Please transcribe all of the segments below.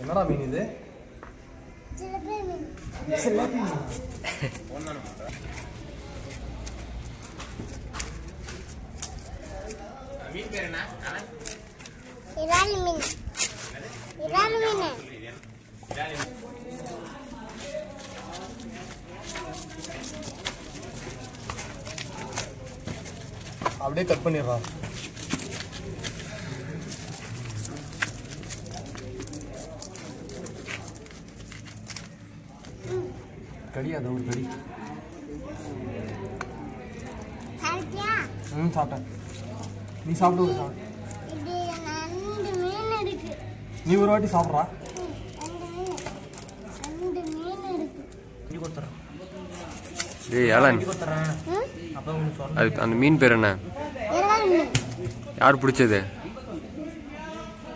என்னடா மீன் இது? சிலப்பி மீன். சிலப்பி மீன். மீன் பேர் என்ன? இறால் மீன். இறால் மீன். அப்படியே கட் பண்ணிடுறா. கடியாத ஒரு கடி. சாப்பிட்டியா? சாப்பிட்டேன். நீ சாப்பிட்டு சாப்பிட்டு. இது 2 மீன் இருக்கு. நீ ஒரு வாட்டி சாப்பிட்றா. 2 மீன் இருக்கு. இங்க கொடுத்துறேன். டேய் யாலன். அப்ப உங்களுக்கு சொன்னேன். அது அந்த மீன் பேர் என்ன? இறால் மீன். யார் பிடிச்சது?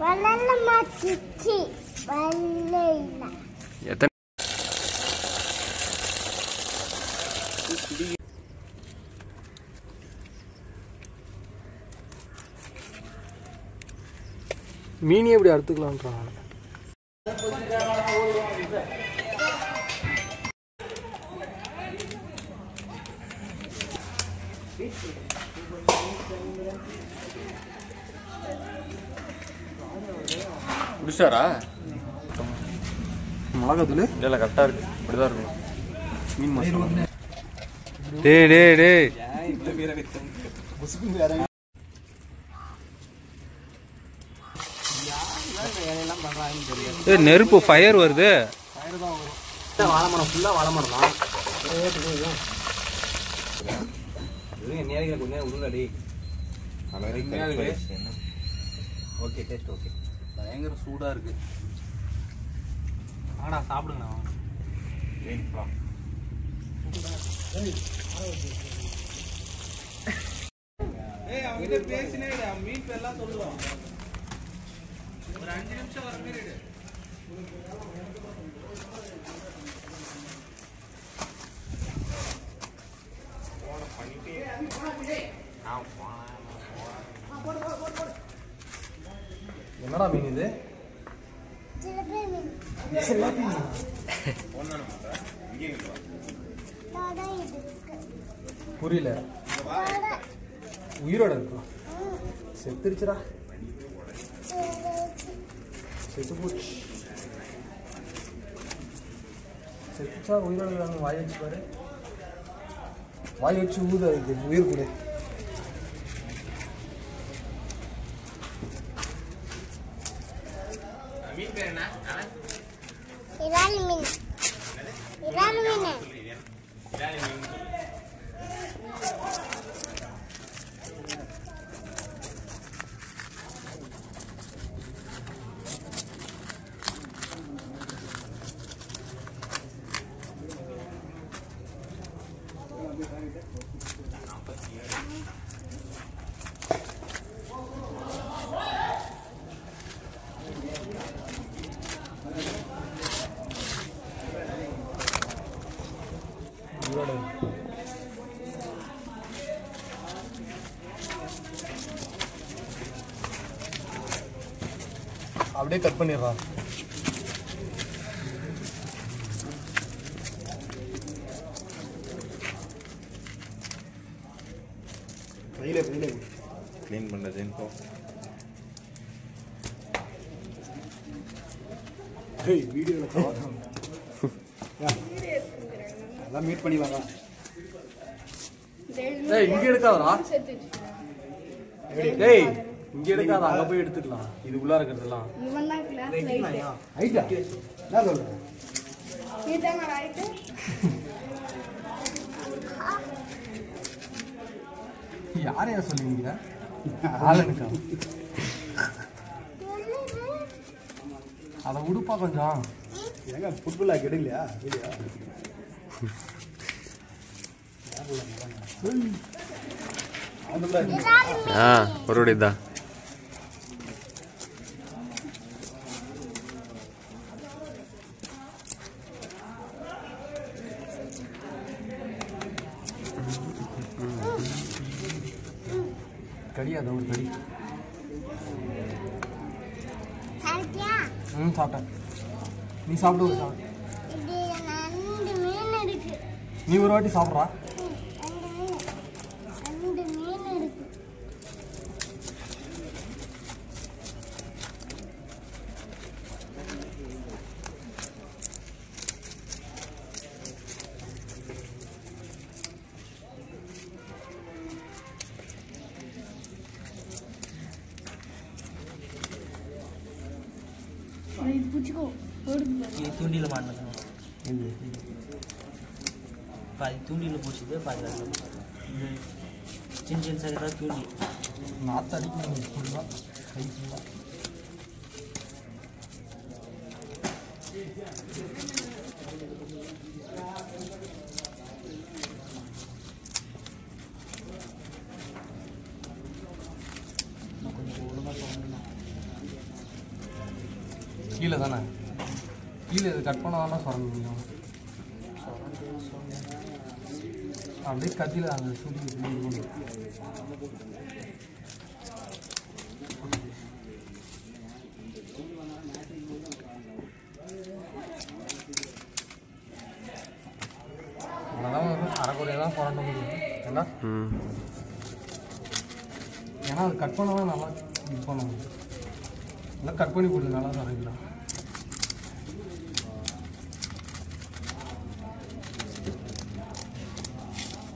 வல்லம்மா சிச்சி. வல்லைல. எத்தனை மீனே எப்படி அறுத்துக்கலான்றாங்க. பிடிச்சாரா? மிளகாத்தூள் இல்லை கரெக்டாக இருக்கு. இப்படிதான் இருக்கும் மீன் மசாலா. டேய் டேய் டேய் நெருப்பு ஃபயர் வருது. வாழைமரம் ஃபுல்லாக வாழைமரம் தான். நேரில் கொஞ்சம் உருளடி. Okay taste okay. பயங்கர சூடாக இருக்கு. ஆனா சாப்பிடுங்கண்ணா. அவங்கிட்ட பேசினே மீன் பேர்லாம் சொல்லுவோம். ஒரு 5 நிமிஷம் வர மாதிரி இரு. என்னடா மீன் இது? சிலப்பி மீன். சிலப்பி மீன். தடை இருக்கு. புரியல. தடை. உயிரோட இருக்கும். செத்துருச்சுடா. செத்து போச்சு. செத்துச்சா உயிரோட இருக்காங்க. வாய் வச்சு பாரு. வாய் வச்சு ஊத இருக்கு உயிர் கூட. மீன் பேர் என்ன? இறால் மீன். இறால் மீன். உயிரோட அப்படியே கட் பண்ணிடுறா. கையில க்ளீன் பண்ணது info. ஏய் வீடியோல பாருங்க. அதான் மீட் பண்ணி வாங்க. ஏய் இங்க எடுக்காதடா. டேய் இங்க எடுக்காத, அங்க போய் எடுத்துக்கலாம். இது உள்ள இருக்குறதெல்லாம் இவன் தான் கிளாஸ் ரைட். ஐட்டா நான் சொல்றேன். இதாங்க ரைட். யாரையா சொல்லுவீங்க? ஆளனுக்கா? அத உடுப்பா கொஞ்சம். ஏங்க ஃபுட்பால் ஆக்கி எடுக்கலையா வீடியோ? ஒரு தான் கடியாத ஒரு கடி. சாப்பிட்டியா? ம் சாப்பிட்டேன். நீ சாப்பிட்டு ஒரு சாப்பிட்டு. இது 2 மீன் இருக்கு. நீ ஒரு வாட்டி சாப்பிட்றா. 2 மீன் இருக்கு. இது பிடிச்சிக்கோ தூண்டியில் மாட்டணும். இது பாதி தூண்டியில் போச்சுது, பாதி இது சின்ன சின்ன சைடாக தூண்டி நாற்று அடிக்கணும் ஃபுல்லாக கை ஃபுல்லாக. கீழே தானே, கீழே இது கட் பண்ணாதான் சொல்ல முடியும். அப்படியே கத்தியில் அந்த சுற்றி இருக்கும். அரைக்குறையாக தான் புரட்ட முடியும் ஏன்னா ஏன்னா அது கட் பண்ணாதான் நல்லா இது பண்ண முடியும். நல்லா கட் பண்ணி கொடுங்க, நல்லா சரைக்கலாம்.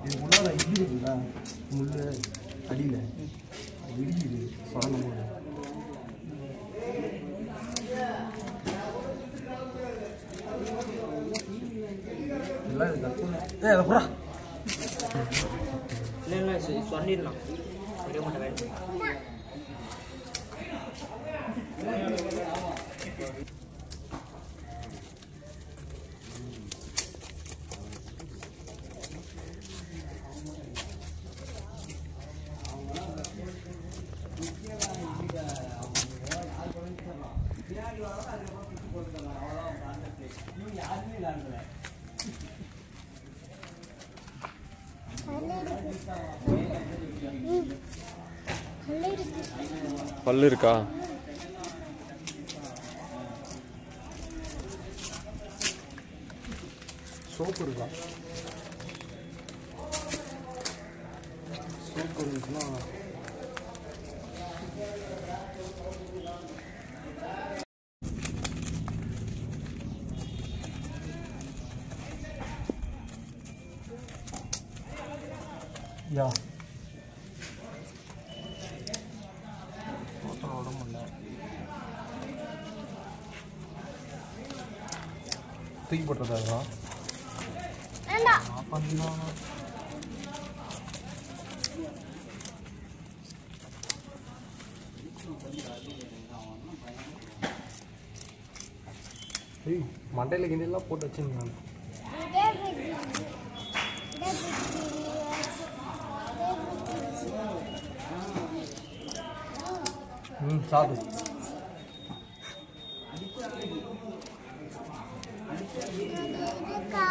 இது உள்ளார இது இருக்குல்ல முள் அடியில் இடிக்குது சுரண்ட முடியும். எல்லாம் இது கட் பண்ண அதை புறா இல்லை சொன்னிடலாம் ஒரே மட்டும் வேணும். பல்லு இருக்கா? சோப்பு இருக்கா? சோப்பு இருந்துச்சுன்னா யா தூக்கி போட்டுறதா வேண்டாம். பண்ணலாம். மண்டையில் கிண்டெல்லாம் போட்டு வச்சுருந்தாங்க. இதே பிடிச்சி. சாப்பிடு. இருக்கா?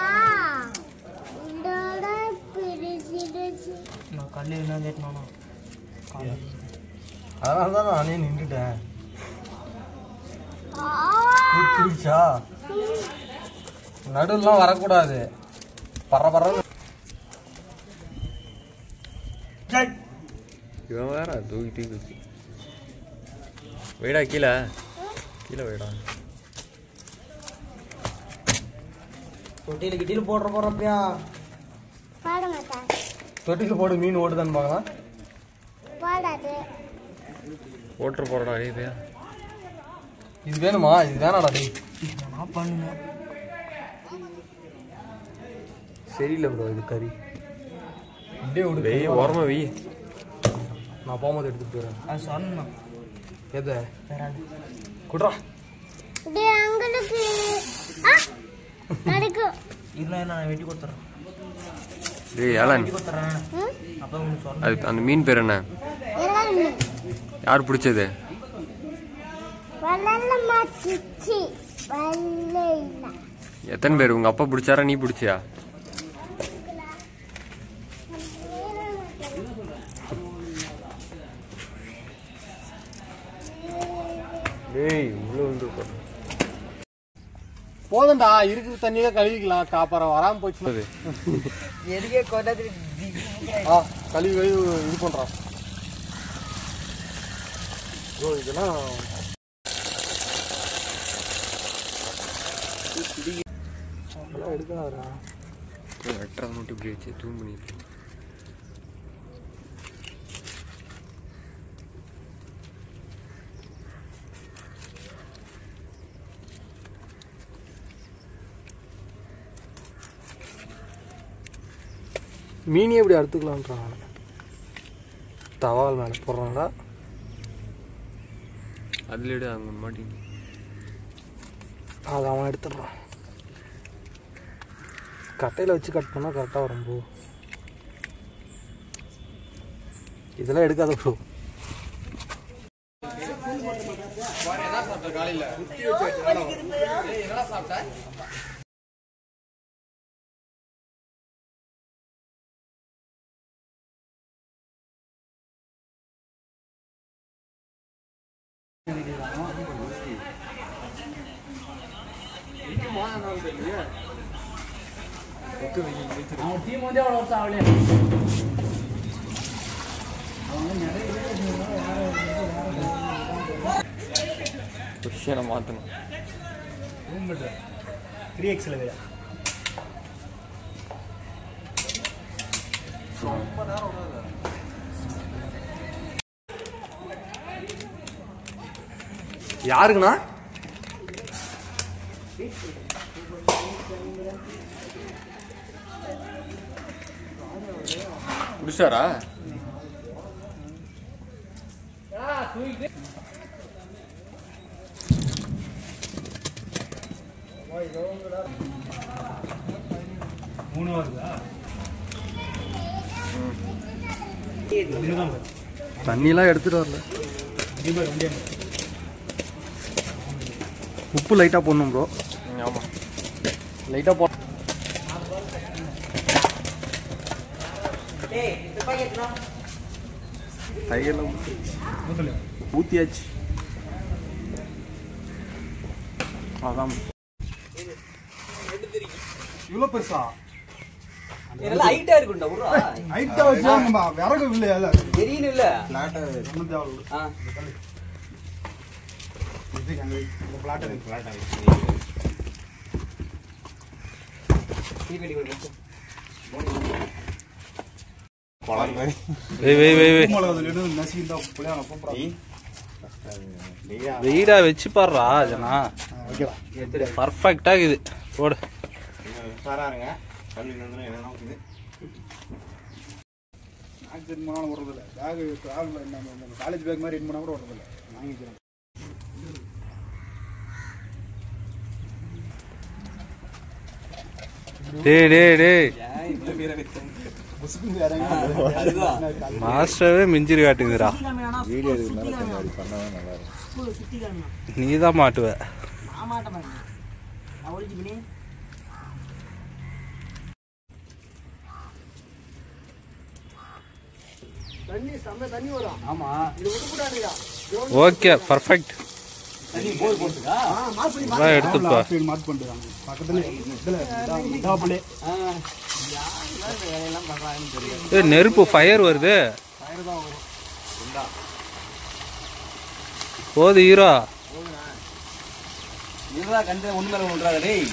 இதோட பிரிச்சிடுச்சு. நான் கல் என்ன கேட்டேனா அதனால தான் நானே நின்றுட்டேன். ஆ. பிடிச்சா நடுலாம் வரக்கூடாது. பற இவன் வேற தூக்கி வச்சு வைடா, கீழே கீழே வைடா. தொட்டியில் கிட்டியில் போடுறப்பயா பாட மாட்டேன். தொட்டியில் போடு, மீன் ஓடுதான்னு பார்க்கலாம். பாடாது. ஓட்டுற போறடா இது. இது வேணுமா? இது வேணாடா டேய். நான் பண்ணுங்க. சரியில்லை ப்ரோ, இது கறி இப்படியே விடு. வெய் ஓரமா வெய். நான் போகும்போது எடுத்துட்டு போயிடுறேன். அது சொன்னேன். எதை வேறாது குட்ரா? டேய் அங்களுக்கு நடக்கு. இருந்தால் நான் வெட்டி கொடுத்துட்றேன். டேய் ஏலன், வெட்டி கொடுத்துட்றேன். அப்போ உங்களுக்கு சொன்னேன். அது அந்த மீன் பேர் என்ன? எல்லாரும் யார் பிடிச்சது? வல்லம்மா சிச்சி வல்லைல. எத்தனை பேர்? உங்க அப்பா பிடிச்சாரா, நீ பிடிச்சியா? டேய் உள்ள வந்து போதும்டா இருக்கிற தண்ணியில கழுவிக்கலாம் காப்பாரம் வராம போச்சு எதுக்கே கொண்டாந்து கழுவி இது பண்றான் இதெல்லாம் எடுக்காதா வெட்டுறது மட்டும் இப்படி வச்சு தூண் பண்ணிட்டு மீனே எப்படி அறுத்துக்கலான்றான் தவால் மேலே போடுறாங்களா அதில் எடு அங்கே மாட்டேங்க அதை அவன் எடுத்துடுறான் கட்டையில் வச்சு கட் பண்ணால் கரெக்டாக வரும் ப்ரோ இதெல்லாம் எடுக்காத ப்ரோ பொசிஷனை மாற்றணும் 3Xல யாருக்குண்ணா முடிச்சாரா தண்ணியெல்லாம் எடுத்துட்டு வரல உப்பு லைட்டாக போடணும் ப்ரோ ஆமாம் லைட்டாக போ தையெல்லாம் ஊற்றியாச்சு அதான் இவ்வளோ பெருசா இதெல்லாம் ஹைட்டா இருக்குண்டா உருடா ஹைட்டா வச்சா நம்ம விறகு இல்லையா தெரியணும் இல்ல ஃப்ளாட்டா ஒன்றும் தேவை ஆ இந்த பிளாட் இருக்கு ஃப்ளாட்டா தீவெடி கொடுங்க குழம்பு மாதிரி நசிந்தா புளியான வெயிடா வச்சு பாடுறா ஜனா வைக்கலாம் பர்ஃபெக்டா இது போடு சாராருங்க கல்வி நந்தனம் என்னென்ன இருக்குது ஆக்சிடென்ட் விடுறதில்ல பேக் நம்ம காலேஜ் பேக் மாதிரி பண்ணால் கூட விடுறதில்ல வாங்கிக்கிறேன் டேய் மாஸ்டரவே மிஞ்சிரு காட்டுக்குதுடா வீடியோ எடுக்கிறதுனால கொஞ்சம் அப்படி பண்ணாதான் நல்லா இருக்கும் நீ தான் மாட்டுவ ஓகே பர்ஃபெக்ட் எடுத்துப்பா மார்க் பண்ணிட்டு பக்கத்துல நெருப்பு ஃபயர் வருது போது ஹீரோ இதுதான் கண்டு ஒண்ணு மேல ஒன்றாத டேய்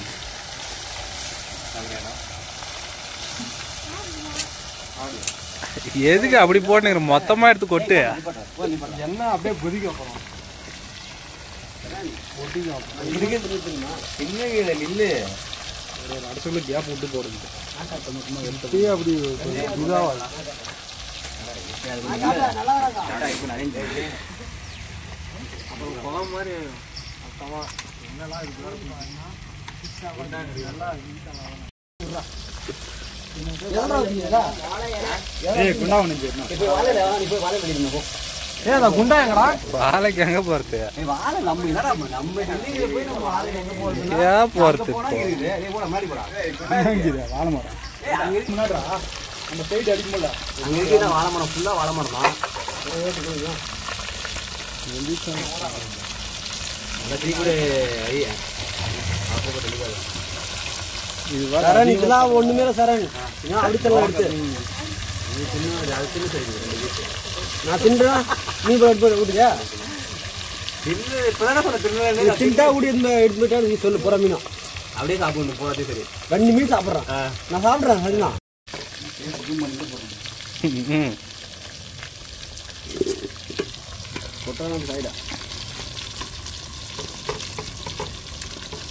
எதுக்கு அப்படி போட்டுங்கிற மொத்தமா எடுத்து கொட்டு என்ன அப்படியே கொதிக்க அப்புறம் என்ன நில்லு ஒரு அடுத்துள்ள கேப் விட்டு போடுது அப்படியே அப்படி இதாகும் அப்புறம் குளம் மாதிரி மொத்தமாக என்னெல்லாம் குண்டாங்கடா வாழைக்கு எங்க போறது வாழை நம்ம என்னடா நம்ம போய் நம்ம வாழை எங்க போறது ஏன் போறது வாழை மரம் நம்ம போயிட்டு அடிக்கும்போது அங்க இருக்கிற வாழை மரம் ஃபுல்லா வாழை மரம் தான் அந்த டீ கூட ஐயா சரண் இதெல்லாம் ஒண்ணுமே இல்ல சரண். நான் அடிச்சலாம் எடுத்து. நான் தின்றேன். நீ போய் ஊட்டியா? தின்ட்டா ஊடி எடுத்து போயிட்டா நீ சொல்லு போற மீனா. அப்படியே சாப்பிடணும் போறதே சரி. 2 மீன் சாப்பிட்றேன். நான் சாப்பிட்றேன் சரிண்ணா. கொட்டான சைடா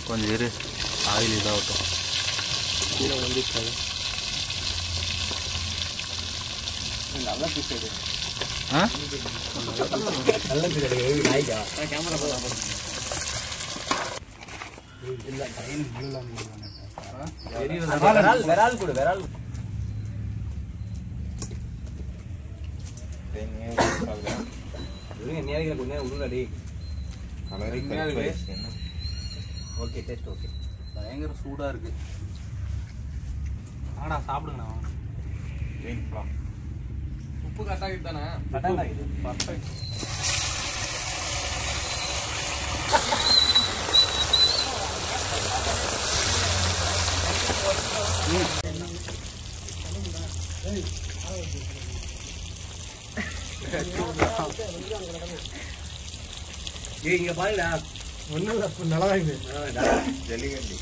கொஞ்சம் இரு, ஆயில் இதாகட்டும். கீழே வந்துருக்காது. நல்லா பீஸ் ஆ நல்ல பீஸ் நாய்க்கா கேமரா விரால் கூட விரால் நேரில் கொஞ்சம் உருளடி. Okay taste okay. பயங்கர சூடா இருக்கு. ஆனா சாப்பிடுங்கண்ணா. உப்பு கரெக்டாக தானே? கரெக்டாக இது பர்ஃபெக்ட். இங்க பாருடா. ஒன்றும் நல்லா இருக்குது. ஜல்லிக்கட்டு